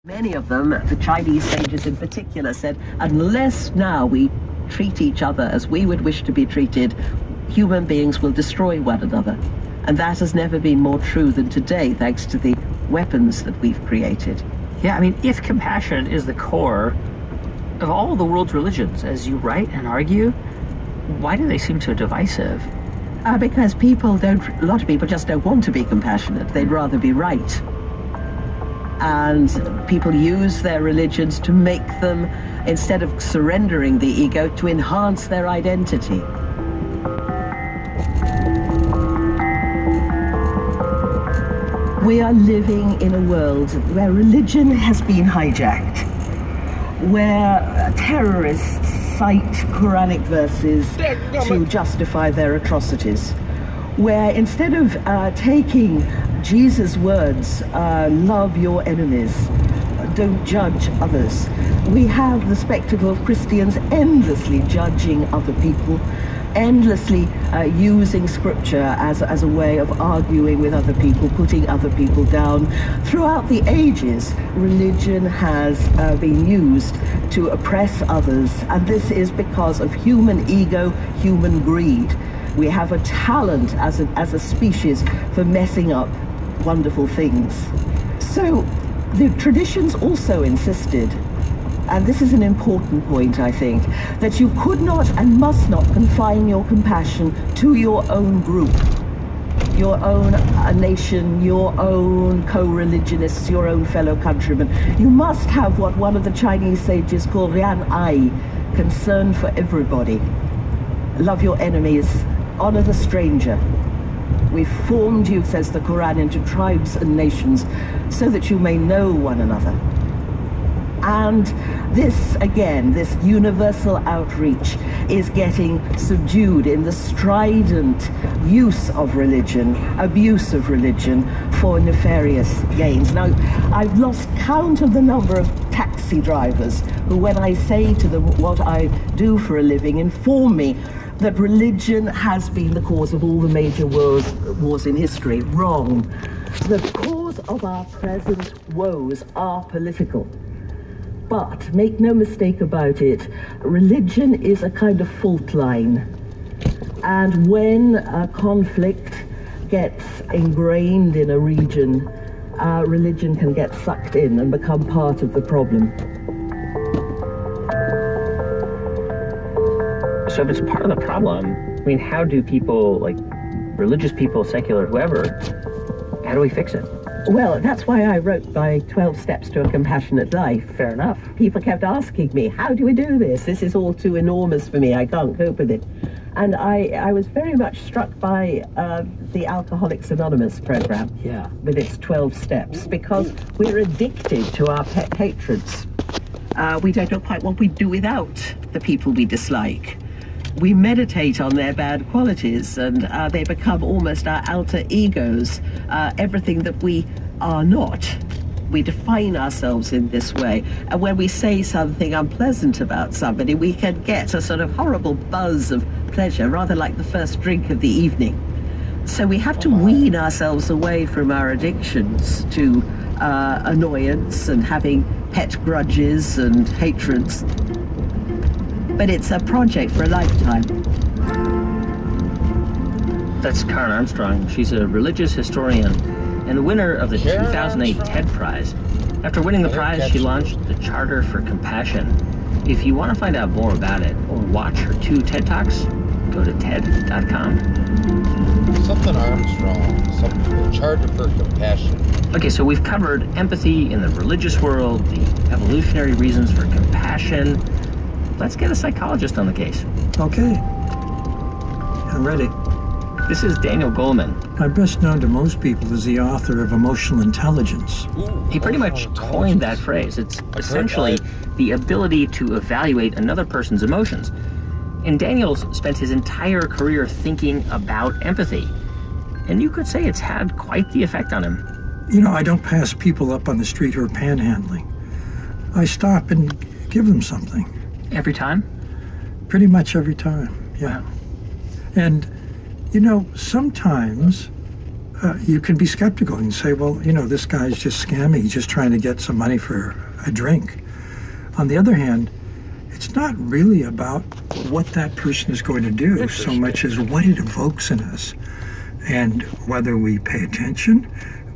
Many of them, the Chinese sages in particular, said, unless now we treat each other as we would wish to be treated, human beings will destroy one another. And that has never been more true than today, thanks to the weapons that we've created. Yeah, I mean, if compassion is the core of all the world's religions, as you write and argue, why do they seem so divisive? Because a lot of people just don't want to be compassionate. They'd rather be right. And people use their religions to make them, instead of surrendering the ego, to enhance their identity. We are living in a world where religion has been hijacked, where terrorists cite Quranic verses to justify their atrocities, where instead of taking Jesus' words, love your enemies, don't judge others, we have the spectacle of Christians endlessly judging other people, endlessly using scripture as a way of arguing with other people, putting other people down. Throughout the ages, religion has been used to oppress others, and this is because of human ego, human greed. We have a talent as a species for messing up wonderful things. So the traditions also insisted, and this is an important point, I think, that you could not and must not confine your compassion to your own group, your own nation, your own co-religionists, your own fellow countrymen. You must have what one of the Chinese sages called Rian Ai, concern for everybody. Love your enemies, honor the stranger. We've formed you, says the Quran, into tribes and nations so that you may know one another. And this, again, this universal outreach is getting subdued in the strident use of religion, abuse of religion for nefarious gains. Now, I've lost count of the number of taxi drivers who, when I say to them what I do for a living, inform me that religion has been the cause of all the major wars in history. Wrong. The cause of our present woes are political. But make no mistake about it, religion is a kind of fault line. And when a conflict gets ingrained in a region, religion can get sucked in and become part of the problem. So if it's part of the problem, I mean, how do people, like religious people, secular, whoever, how do we fix it? Well, that's why I wrote my 12 Steps to a Compassionate Life. Fair enough. People kept asking me, how do we do this? This is all too enormous for me. I can't cope with it. And I was very much struck by the Alcoholics Anonymous program, with its 12 steps, because we're addicted to our pet hatreds. We don't know quite what we'd do without the people we dislike. We meditate on their bad qualities, and they become almost our alter egos, everything that we are not. We define ourselves in this way, and when we say something unpleasant about somebody, we can get a sort of horrible buzz of pleasure, rather like the first drink of the evening. So we have to wean ourselves away from our addictions to annoyance and having pet grudges and hatreds. But it's a project for a lifetime. That's Karen Armstrong. She's a religious historian and the winner of the 2008 TED Prize. After winning the prize, she launched the Charter for Compassion. If you want to find out more about it or watch her 2 TED Talks, go to TED.com. Something Armstrong, the Charter for Compassion. Okay, so we've covered empathy in the religious world, the evolutionary reasons for compassion. Let's get a psychologist on the case. Okay, I'm ready. This is Daniel Goleman. I'm best known to most people as the author of Emotional Intelligence. He pretty much coined that phrase. It's essentially the ability to evaluate another person's emotions. And Daniel's spent his entire career thinking about empathy. And you could say it's had quite the effect on him. You know, I don't pass people up on the street who are panhandling. I stop and give them something. Every time? Pretty much every time, yeah. Wow. And, you know, sometimes you can be skeptical and say, well, you know, this guy's just scamming. He's just trying to get some money for a drink. On the other hand, it's not really about what that person is going to do so much as what it evokes in us and whether we pay attention